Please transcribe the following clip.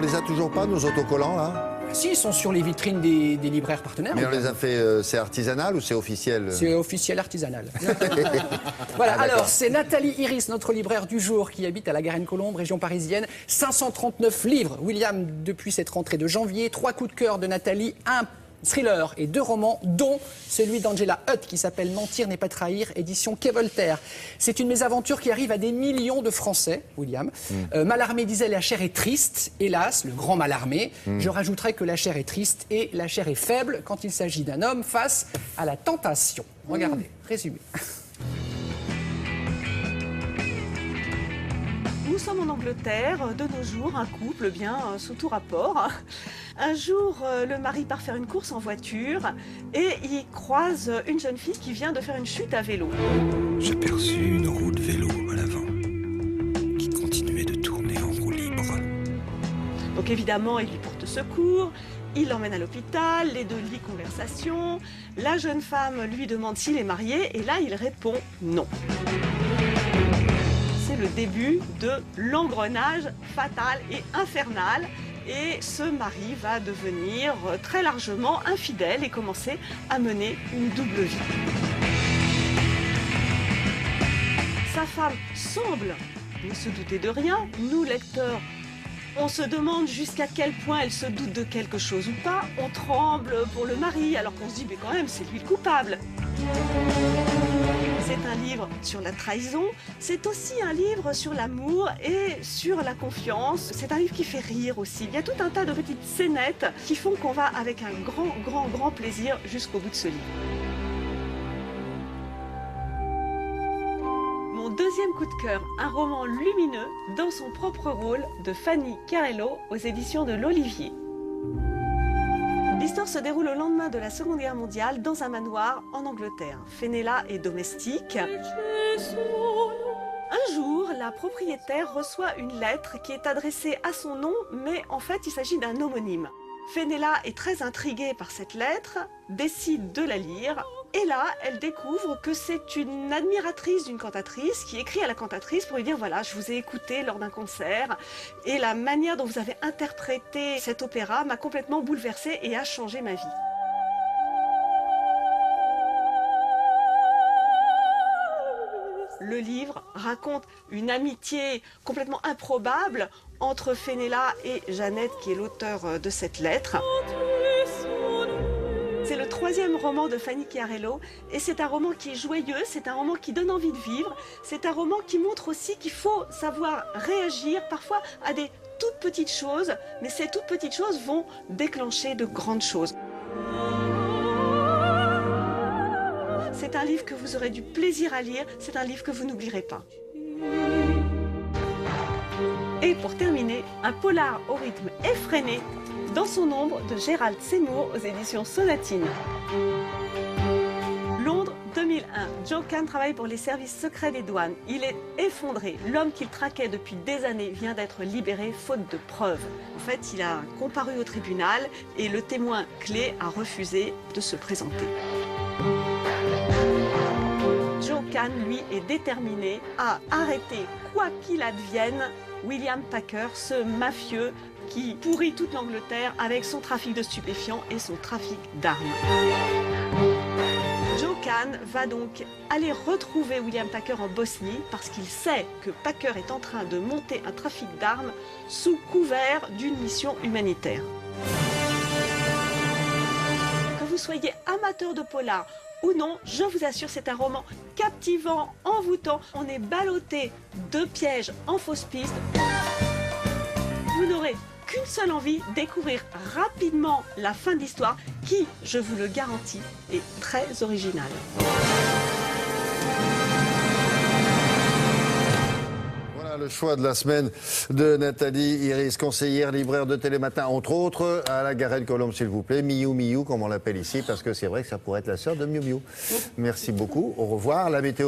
les a toujours pas, nos autocollants, là? Si, ils sont sur les vitrines des libraires partenaires. Mais on les a fait, c'est artisanal ou c'est officiel? C'est officiel artisanal. Voilà, alors c'est Nathalie Iris, notre libraire du jour, qui habite à la Garenne-Colombes, région parisienne. 539 livres, William, depuis cette rentrée de janvier. 3 coups de cœur de Nathalie, un thriller et 2 romans, dont celui d'Angela Hutt qui s'appelle Mentir n'est pas trahir, édition Quai Voltaire. C'est une mésaventure qui arrive à des millions de Français, William. Mallarmé disait la chair est triste, hélas, le grand Mallarmé. Je rajouterais que la chair est triste et la chair est faible quand il s'agit d'un homme face à la tentation. Regardez, résumé. Nous sommes en Angleterre, de nos jours, un couple bien sous tout rapport. Un jour, le mari part faire une course en voiture et il croise une jeune fille qui vient de faire une chute à vélo. J'aperçus une roue de vélo à l'avant qui continuait de tourner en roue libre. Donc évidemment, il lui porte secours, il l'emmène à l'hôpital, les deux lient conversation. La jeune femme lui demande s'il est marié et là, il répond non. C'est le début de l'engrenage fatal et infernal. Et ce mari va devenir très largement infidèle et commencer à mener une double vie. Sa femme semble ne se douter de rien. Nous, lecteurs, on se demande jusqu'à quel point elle se doute de quelque chose ou pas. On tremble pour le mari alors qu'on se dit mais quand même c'est lui le coupable. C'est un livre sur la trahison, c'est aussi un livre sur l'amour et sur la confiance. C'est un livre qui fait rire aussi. Il y a tout un tas de petites scénettes qui font qu'on va avec un grand plaisir jusqu'au bout de ce livre. Mon deuxième coup de cœur, un roman lumineux dans son propre rôle de Fanny Carello aux éditions de l'Olivier. L'histoire se déroule au lendemain de la Seconde Guerre mondiale dans un manoir en Angleterre. Fenella est domestique. Un jour, la propriétaire reçoit une lettre qui est adressée à son nom, mais en fait, il s'agit d'un homonyme. Fenella est très intriguée par cette lettre, décide de la lire, et là, elle découvre que c'est une admiratrice d'une cantatrice qui écrit à la cantatrice pour lui dire « Voilà, je vous ai écouté lors d'un concert, et la manière dont vous avez interprété cet opéra m'a complètement bouleversée et a changé ma vie. » Le livre raconte une amitié complètement improbable entre Fenella et Jeannette, qui est l'auteur de cette lettre. C'est le 3e roman de Fanny Carello et c'est un roman qui est joyeux, c'est un roman qui donne envie de vivre, c'est un roman qui montre aussi qu'il faut savoir réagir parfois à des toutes petites choses, mais ces toutes petites choses vont déclencher de grandes choses. C'est un livre que vous aurez du plaisir à lire, c'est un livre que vous n'oublierez pas. Et pour terminer, un polar au rythme effréné, Dans son ombre de Gérald Seymour aux éditions Sonatine. Londres 2001. Joe Kahn travaille pour les services secrets des douanes. Il est effondré. L'homme qu'il traquait depuis des années vient d'être libéré faute de preuves. En fait, il a comparu au tribunal et le témoin clé a refusé de se présenter. Joe Kahn, lui, est déterminé à arrêter, quoi qu'il advienne, William Packer, ce mafieux qui pourrit toute l'Angleterre avec son trafic de stupéfiants et son trafic d'armes. Joe Kahn va donc aller retrouver William Packer en Bosnie parce qu'il sait que Packer est en train de monter un trafic d'armes sous couvert d'une mission humanitaire. Que vous soyez amateur de polar ou non, je vous assure, c'est un roman captivant, envoûtant. On est ballotté de pièges en fausse piste. Vous n'aurez qu'une seule envie, découvrir rapidement la fin de l'histoire qui, je vous le garantis, est très originale. Voilà le choix de la semaine de Nathalie Iris, conseillère libraire de Télématin, entre autres, à la Garenne-Colombes, s'il vous plaît. Miou Miou, comme on l'appelle ici, parce que c'est vrai que ça pourrait être la sœur de Miou Miou. Merci beaucoup, au revoir. La météo.